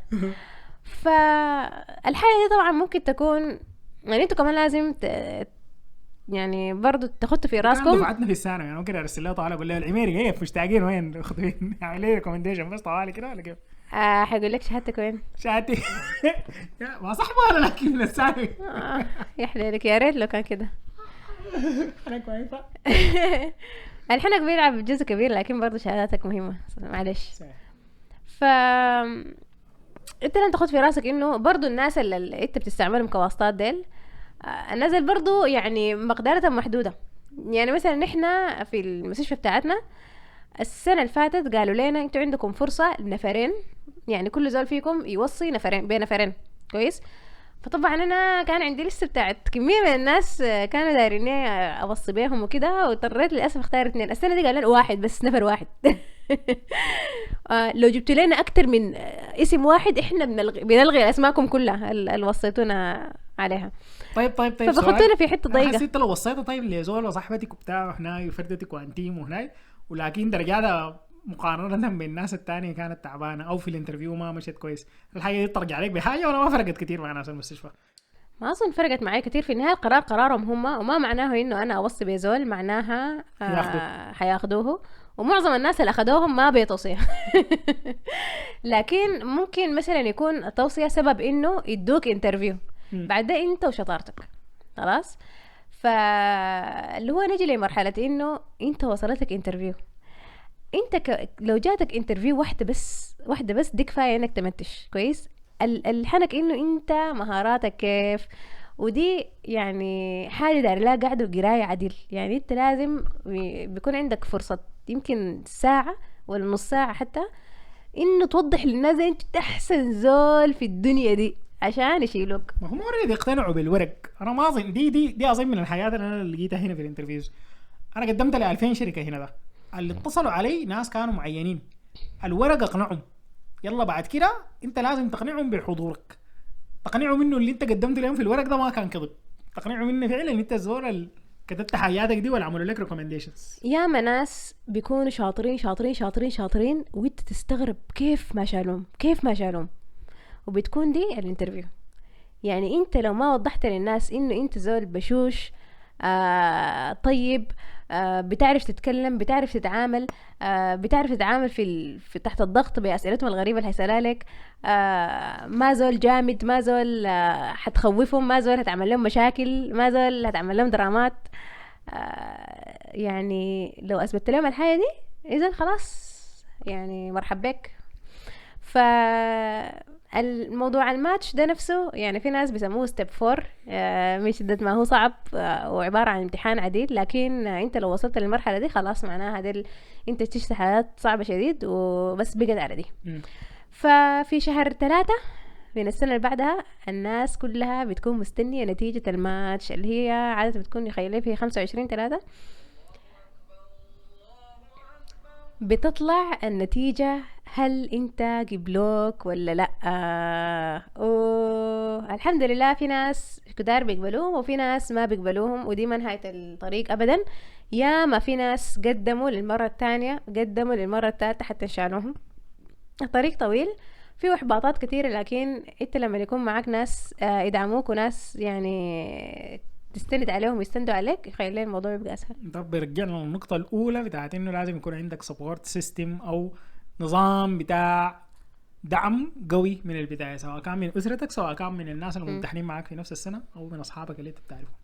فالحاجة دي طبعا ممكن تكون يعني انتوا كمان لازم يعني برضو تاخدوا في راسكم. دفعتنا في السنة يعني ممكن ارسل لها طوالي اقول لها العميري هي مشتاقين وين خذين اعمل لي ريكومنديشن بس طوالي كده ولا كيف؟ حيقول لك شهادتك وين؟ شهادتي ما صاحبه ولا لكن من الثانوي. يا حلالك، يا ريت لو كان كده. انا كويسة. الحنك بيلعب جزء كبير، لكن برضو شهاداتك مهمة معلش. انت لازم تاخد في راسك انه برضو الناس اللي انت بتستعملهم كواسطات ديل، الناس اللي برضو يعني مقدرتهم محدودة. يعني مثلا نحن في المستشفى بتاعتنا السنة اللي فاتت قالوا لنا انتوا عندكم فرصة لنفرين، يعني كل زول فيكم يوصي بنفرين كويس. فطبعا انا كان عندي لسه بتاعت كمية من الناس كانوا دايرين اوصي بيهم وكده، واضطريت للاسف اختار 2. السنة دي قال لنا واحد بس، نفر واحد. لو جبت لنا اكتر من اسم واحد احنا بنلغي اسماءكم كلها اللي وصيتونا عليها. طيب فبخطونا في حته ضيقه. حسيت لو وصيتها طيب لزول وصاحبتك وبتاع هنا وفردتك وانتيم وهنا، ولكن درجاتها مقارنه بالناس الثانيه كانت تعبانه او في الانترفيو ما مشيت كويس، الحاجه دي ترجع عليك بحاجه ولا ما فرقت كتير مع ناس المستشفى؟ ما اصلا فرقت معي كتير. في النهايه القرار قرارهم هم، وما معناه انه انا اوصي بزول معناها حياخدوه. ومعظم الناس اللي اخدوهم ما بيتوصيه. لكن ممكن مثلا يكون توصيه سبب انه يدوك انترفيو بعد ده انت وشطارتك. خلاص، فاللي هو نجي لمرحله انه انت وصلتك انترفيو، انت لو جاتك انترفيو واحده بس دي كفايه انك تمتش كويس. الحنك انه انت مهاراتك كيف، ودي يعني حاجه داير لها قاعده وقرايه عدل. يعني انت لازم بيكون عندك فرصه يمكن ساعه ولا نص ساعه حتى انه توضح للناس انت احسن زول في الدنيا دي عشان يشيلوك. ما هم اوريدي يقتنعوا بالورق. انا ما اظن دي اظن من الحاجات اللي انا لقيتها هنا في الانترفيوز. انا قدمت ل 2000 شركه هنا، ده اللي اتصلوا علي ناس كانوا معينين، الورق اقنعهم. يلا بعد كده انت لازم تقنعهم بحضورك، تقنعهم انه اللي انت قدمت لهم في الورق ده ما كان كذب، تقنعهم انه فعلا انت الزول كتبت حياتك دي ولا عملوا لك ريكومنديشنز. ياما ناس بيكونوا شاطرين وانت تستغرب كيف ما شالهم وبتكون دي الانترفيو. يعني انت لو ما وضحت للناس انه انت زول بشوش طيب، بتعرف تتكلم، بتعرف تتعامل، بتعرف تتعامل في تحت الضغط بأسئلتهم الغريبة اللي هيسألها لك، ما زول جامد، ما زول حتخوفهم، ما زول هتعمل لهم مشاكل، ما زول هتعمل لهم درامات. يعني لو أثبت لهم الحاجة دي إذن خلاص يعني مرحب بك. الموضوع الماتش ده نفسه يعني في ناس بيسموه ستيب 4 من شدة ما هو صعب وعبارة عن امتحان عديد، لكن انت لو وصلت للمرحلة دي خلاص معناها انت تشتغل حاجات صعبة شديد وبس بقت على دي. ففي شهر 3 من السنة اللي بعدها الناس كلها بتكون مستنية نتيجة الماتش اللي هي عادة بتكون يخيلي في 25/3. بتطلع النتيجة هل انت قبلوك ولا لا. الحمد لله في ناس كتار بيقبلوهم وفي ناس ما بيقبلوهم، ودي ما نهاية الطريق ابدا. يا ما في ناس قدموا للمرة الثانية، قدموا للمرة الثالثة حتى شالوهم. الطريق طويل، فيه احباطات كتيرة، لكن انت لما يكون معاك ناس يدعموك وناس يعني تستند عليهم ويستندوا عليك، يخلي الموضوع يبقى اسهل. ده بيرجعنا للنقطة الأولى بتاعت إنه لازم يكون عندك سبورت سيستم أو نظام بتاع دعم قوي من البداية، سواء كان من أسرتك، سواء كان من الناس الممتحنين معاك في نفس السنة، أو من أصحابك اللي أنت بتعرفهم.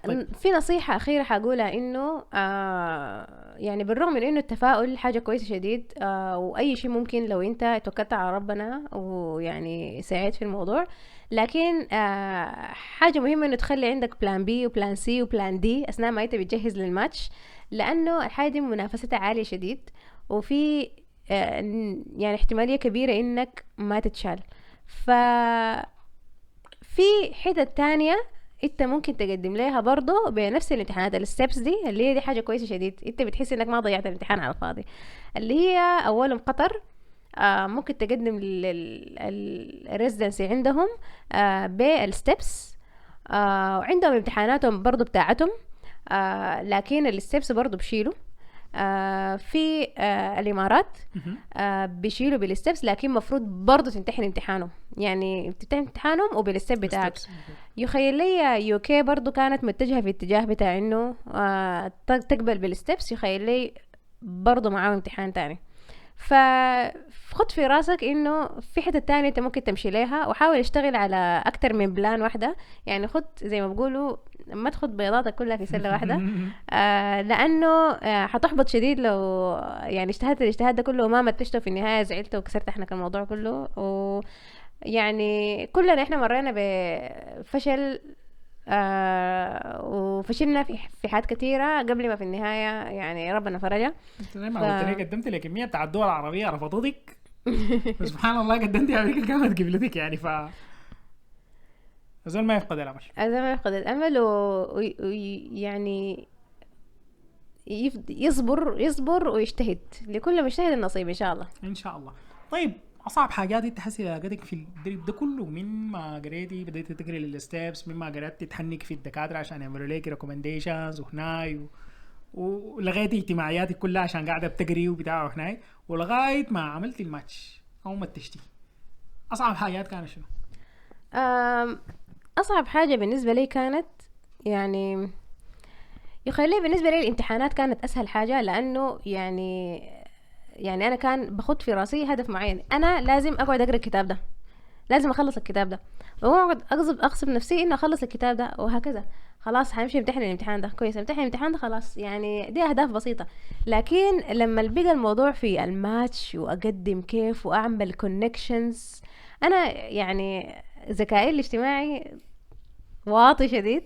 طيب. في نصيحة أخيرة حقولها إنه يعني بالرغم من إنه التفاؤل حاجة كويسة شديد، وأي شيء ممكن لو أنت توكلت على ربنا ويعني ساعدت في الموضوع، لكن حاجة مهمة إنه تخلي عندك بلان بي وبلان سي وبلان دي أثناء ما أنت بتجهز للماتش، لأنه الحاجة دي منافستها عالية شديد، وفي يعني احتمالية كبيرة إنك ما تتشال. في حتة تانية انت ممكن تقدم لها برضه بنفس الامتحانات الستبس دي، اللي هي دي حاجه كويسه شديد، انت بتحس انك ما ضيعت الامتحان على الفاضي، اللي هي اولهم قطر. ممكن تقدم الريزدنسي عندهم بالستبس، وعندهم امتحاناتهم برضه بتاعتهم، لكن الستبس برضه بشيلوا. في الامارات بيشيلوا بالستبس، لكن مفروض برضه تمتحن امتحانهم، يعني تمتحن امتحانهم وبالستب بتاعك. يخيل لي يوكي برضو كانت متجهة في اتجاه بتاع انه تقبل بالستبس، يخيل لي برضو معاه امتحان تاني. فخد في راسك انه في حتة تانية انت ممكن تمشي لها، وحاول اشتغل على اكتر من بلان واحدة، يعني خد زي ما بقولوا ما تخد بيضاتك كلها في سلة واحدة. لانه حتحبط شديد لو يعني اجتهدت الاجتهاد ده كله وما متشته في النهاية، زعلت وكسرت احنا الموضوع كله. يعني كلنا احنا مرينا بفشل، وفشلنا في حاجات كثيرة قبل ما في النهاية يعني ربنا فرجها. زي ما قلت لك قدمت لك كمية بتاع الدول العربية رفضتك سبحان الله قدمت أمريكا كانت قبلتك، يعني الزول ما يفقد الأمل. الزول ما يفقد الأمل، ويعني يصبر ويجتهد، لكل مجتهد النصيب إن شاء الله. إن شاء الله. طيب أصعب حاجات انت حسي لقيتك في الدرب ده كله، من ما قريتي بديت تقري الستبس، من ما قرأت تتحنك في الدكاترة عشان يعملوا لك ريكومنديشنز وهناي ولغاية اجتماعياتك كلها عشان قاعدة بتقري وبتاع هناي، ولغاية ما عملت الماتش أو ما تشتي، أصعب حاجات كانت شنو؟ أصعب حاجة بالنسبة لي كانت يعني يخلي بالنسبة لي الامتحانات كانت أسهل حاجة، لأنه يعني أنا كان بخط في راسي هدف معين، أنا لازم أقعد أقرأ الكتاب ده، لازم أخلص الكتاب ده، وأقعد أغصب نفسي إنه أخلص الكتاب ده، وهكذا. خلاص همشي امتحن الامتحان ده كويس، امتحن الامتحان ده خلاص، يعني دي أهداف بسيطة. لكن لما بقى الموضوع في الماتش وأقدم كيف وأعمل كونكشنز، أنا يعني ذكائي الاجتماعي واطي شديد،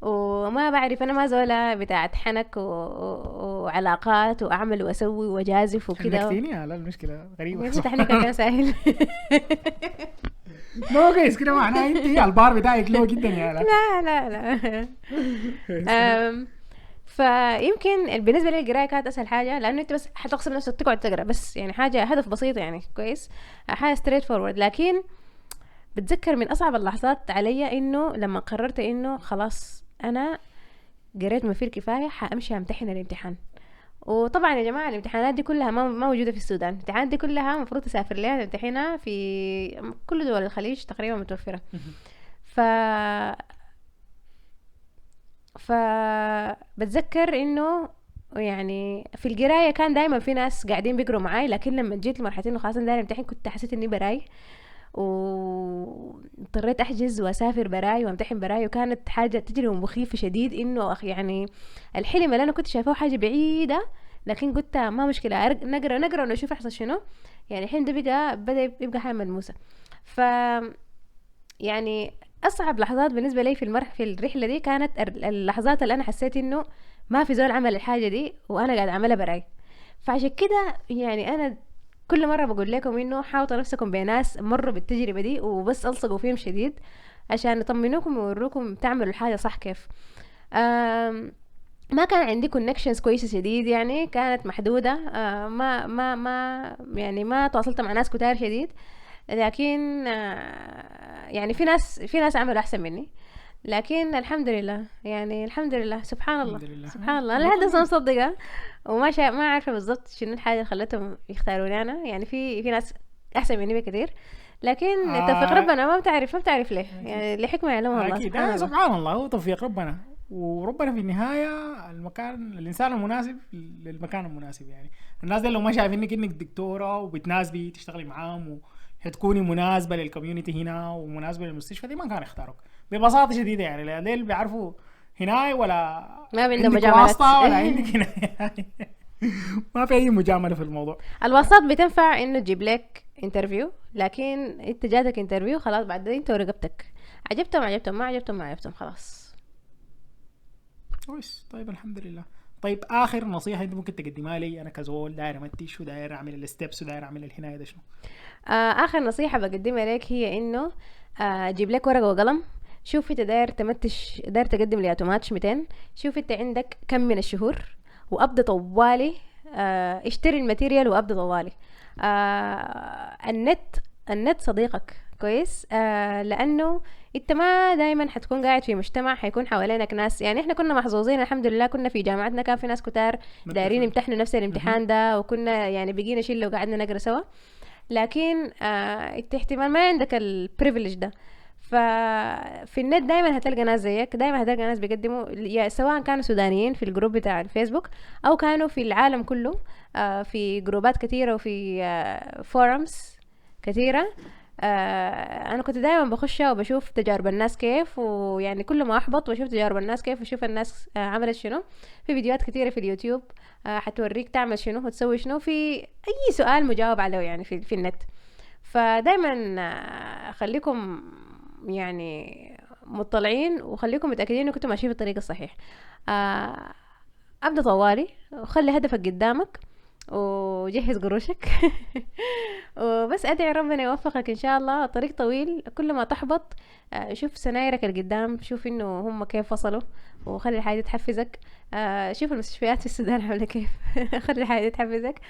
وما بعرف، انا ما زوله بتاعت حنك وعلاقات واعمل واسوي واجازف وكده. حنكتيني على المشكله غريبه. تحنك كان سهل. نو كيس كده معناه انت البار بتاعك لو جدا يا لا. فيمكن بالنسبه لي القرايه كانت اسهل حاجه، لانه انت بس حتغصب نفسك تقعد تقرا بس، يعني حاجه هدف بسيط يعني كويس، حاجه ستريت فورورد. لكن بتذكر من اصعب اللحظات علي انه لما قررت انه خلاص انا قريت ما فيه الكفايه، حامشي امتحن الامتحان. وطبعا يا جماعه الامتحانات دي كلها ما موجوده في السودان، الامتحانات دي كلها المفروض تسافر لها تمتحنها في كل دول الخليج تقريبا متوفره. بتذكر انه يعني في القرايه كان دائما في ناس قاعدين بيقروا معاي، لكن لما جيت لمرحله انه خلاص انا داير امتحن كنت حسيت اني براي، واضطريت احجز واسافر براي وامتحن براي، وكانت حاجه تجربه مخيفه شديد. انه يعني الحلم اللي انا كنت شايفاه حاجه بعيده، لكن قلت ما مشكله نقرا ونشوف يحصل شنو، يعني الحين ده بدا يبقى حاجه ملموسه. يعني اصعب لحظات بالنسبه لي في الرحله دي كانت اللحظات اللي انا حسيت انه ما في زول عمل الحاجه دي وانا قاعد اعملها براي. فعشان كده يعني انا كل مرة بقول لكم إنه حاولوا نفسكم بناس مروا بالتجربة دي وبس ألصقوا فيهم شديد عشان يطمنوكم ويوروكم تعملوا الحاجة صح كيف. ما كان عندي كونكشنز كويسة شديد، يعني كانت محدودة. ما يعني ما تواصلت مع ناس كتار شديد، لكن يعني في ناس عملوا أحسن مني، لكن الحمد لله، يعني الحمد لله، سبحان الله الحمد لله. سبحان الله. انا لحد هسه مصدقه ما عارفه بالضبط شنو الحاجه اللي خلتهم يختاروني انا. يعني في ناس احسن مني بكثير، لكن توفيق ربنا ما بتعرف ليه، يعني لحكمه يعلمها الله اكيد. سبحان الله. سبحان الله، هو توفيق ربنا، وربنا في النهايه الانسان المناسب للمكان المناسب. يعني الناس دي لو ما شايفينك انك دكتوره وبتناسبي تشتغلي معاهم وهتكوني مناسبه للكوميونتي هنا ومناسبه للمستشفى دي، ما كان يختارك ببساطه شديده. يعني لا ديل بيعرفوا هنا ولا ما عندهم عندك مجاملات. واسطه ولا عندك هنا. ما في اي مجامله في الموضوع. الواسطات بتنفع انه تجيب لك انترفيو، لكن انت جاتك انترفيو خلاص، بعد انت ورقبتك عجبتهم ما عجبتهم خلاص. كويس. طيب الحمد لله. طيب اخر نصيحه انت ممكن تقدمها لي انا كزول داير امتش وداير اعمل الستبس وداير اعمل الحنايه ده شنو؟ اخر نصيحة بقدمها لك هي انه جيب لك ورقة وقلم. شوف انت داير تمتش، داير تقدم لأوتوماتش 200، شوف انت عندك كم من الشهور وابدا طوالي. اشتري الماتيريال وابدا طوالي. النت صديقك كويس. لانه انت ما دايما حتكون قاعد في مجتمع حيكون حوالينك ناس. يعني احنا كنا محظوظين الحمد لله، كنا في جامعتنا كان في ناس كتار دايرين يمتحنوا نفس الامتحان ده، وكنا يعني بقينا شله وقعدنا نقرا سوا. لكن انت احتمال ما عندك البريفليج ده. ففي النت دايما هتلقى ناس زيك، دايما هتلقى ناس بيقدموا، سواء كانوا سودانيين في الجروب بتاع الفيسبوك او كانوا في العالم كله في جروبات كثيرة وفي فورمز كثيرة. انا كنت دايما بخشها وبشوف تجارب الناس كيف، ويعني كل ما احبط بشوف تجارب الناس كيف وشوف الناس عملت شنو. في فيديوهات كثيرة في اليوتيوب حتوريك تعمل شنو وتسوي شنو في اي سؤال مجاوب عليه يعني في النت. فدايما خليكم يعني مطلعين وخليكم متأكدين انكم كنتوا ماشيين في الطريق الصحيح. ابدأ طوالي وخلي هدفك قدامك وجهز قروشك. وبس ادعي ربنا يوفقك ان شاء الله. الطريق طويل، كل ما تحبط شوف سنايرك القدام، شوف انه هم كيف وصلوا وخلي الحاجة تحفزك. شوف المستشفيات في السودان عاملة كيف. خلي الحاجة تحفزك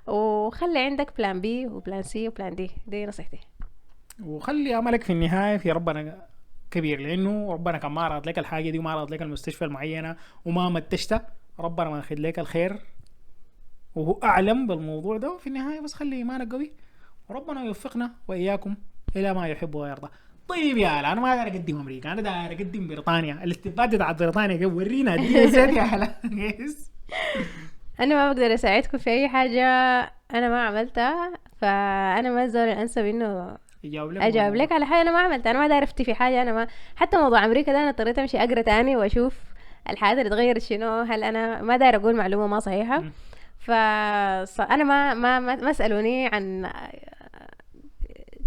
وخلي عندك بلان بي وبلان سي وبلان دي. دي نصيحتي. وخلي املك في النهايه في ربنا كبير، لانه ربنا كان ما اراد لك الحاجه دي وما اراد لك المستشفى المعينه وما متشت، ربنا ما اخذ لك الخير وهو اعلم بالموضوع ده. في النهايه بس خلي ايمانك قوي وربنا يوفقنا واياكم الى ما يحب ويرضى. طيب يا هلا، انا ما داير اقدم امريكا، انا داير اقدم بريطانيا. الاستبداد بتاع بريطانيا كيف؟ ورينا ادينا زيت يا هلا. انا ما بقدر اساعدكم في اي حاجه انا ما عملتها، فانا ما الزول الانسب انه اجاوب لك على حاجه انا ما عملتها. انا ما داير افتي في حاجه. انا ما حتى موضوع امريكا ده انا اضطريت امشي اقرا تاني واشوف الحاجات اللي اتغيرت شنو. هل انا ما داير اقول معلومه ما صحيحه. فانا ما اسالوني عن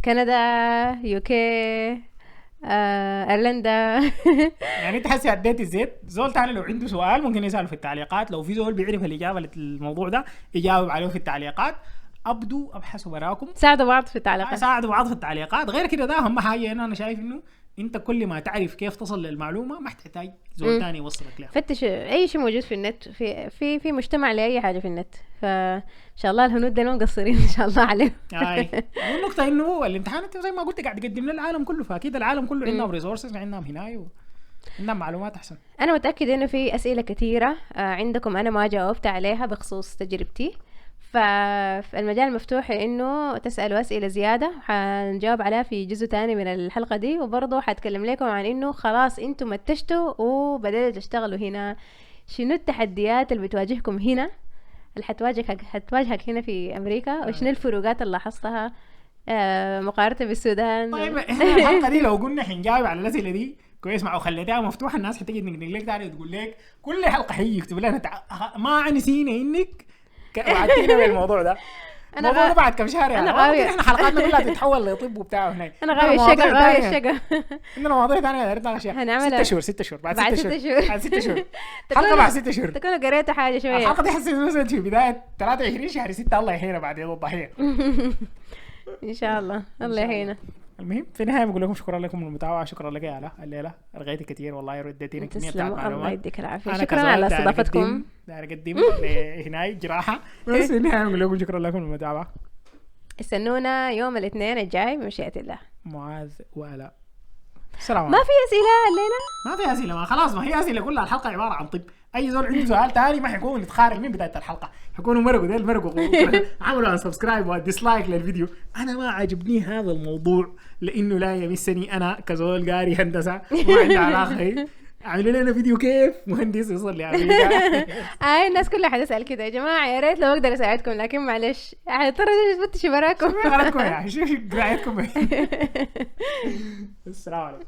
كندا، يوكي، ايرلندا. يعني انت حسي اديت الزيت. زول تاني لو عنده سؤال ممكن يسأله في التعليقات. لو في زول بيعرف الاجابه للموضوع ده يجاوب عليه في التعليقات. ابحثوا براكم، ساعدوا بعض في التعليقات. ساعدوا بعض في التعليقات. غير كده ده اهم حاجه. انا شايف انه انت كل ما تعرف كيف تصل للمعلومه ما تحتاج زول تاني يوصلك لها. فتش اي شيء موجود في النت، في مجتمع لاي حاجه في النت. فان شاء الله الهنود ده ما مقصرين ان شاء الله عليهم. والنقطه انه الامتحان انت زي ما قلت قاعد تقدم للعالم كله، فاكيد العالم كله عندهم ريسورسز، عندهم هناي وعندهم معلومات احسن. انا متاكده انه في اسئله كثيره عندكم انا ما جاوبت عليها بخصوص تجربتي، فالمجال مفتوح انه تسألوا اسئلة زيادة حنجاوب عليها في جزء تاني من الحلقة دي. وبرضه حتكلم لكم عن انه خلاص انتم متشتوا وبدأتوا تشتغلوا هنا، شنو التحديات اللي بتواجهكم هنا اللي حتواجهك هنا في امريكا، وشنو الفروقات اللي لاحظتها مقارنة بالسودان. طيب الحلقة دي لو قلنا حنجاوب على الاسئلة دي كويس معه خليتها مفتوحة، الناس حتيجي تنقل لك تاني وتقول لك كل حلقة حيجي يكتب لنا ما نسينا انك وعدتينا بالموضوع ده. أنا الموضوع ده بعد كم شهر يعني. أنا غاوية. احنا حلقاتنا كلها تتحول لطب وبتاع هناك. أنا غاوي الشقة غاوي الشقة. عندنا مواضيع ثانيه دايرين نتناقش فيها. هنعملها 6 شهور بعد بعد 6 6 شهور شهور. بعد 6 شهور حلقه بعد 6 شهور. تكونوا قريتوا حاجة شوية. الحلقه دي حسيت مثلا في بدايه 23 شهر 6 الله يحيينا بعد يوم الضحيه. إن شاء الله الله يعينا. المهم في النهايه بقول لكم شكرا لكم للمتابعه. شكرا لك يا آلاء الليله رغيتي كثير والله رديتيني كميه بتاعت تسلموا الله معلومات. يديك العافية. أنا شكرا كزول على داير استضافتكم. داير اقدم هنا جراحه بس في النهايه بقول لكم شكرا لكم للمتابعه. استنونا يوم الاثنين الجاي بمشيئة الله. معاذ وآلاء السلام ما عليكم. في أسئلة الليلة؟ ما في اسئله ما خلاص ما هي اسئله كلها الحلقه عباره عن طب. اي زول عنده سؤال تاني ما حيكون نتخارج من بدايه الحلقه حيكونوا مرقوا ديل مرقوا عملوا ان سبسكرايب وديسلايك للفيديو. انا ما عجبني هذا الموضوع لانه لا يمسني انا كزول قاري هندسه ما عندي علاقه. اعملوا لنا فيديو كيف مهندس يوصل لامريكا. الناس كلها حتسأل كده يا جماعة يا ريت لو أقدر أساعدكم لكن معلش حضطر أفتش براكم. غلطكم يا اخي شوف قرايتكم. السلام عليكم.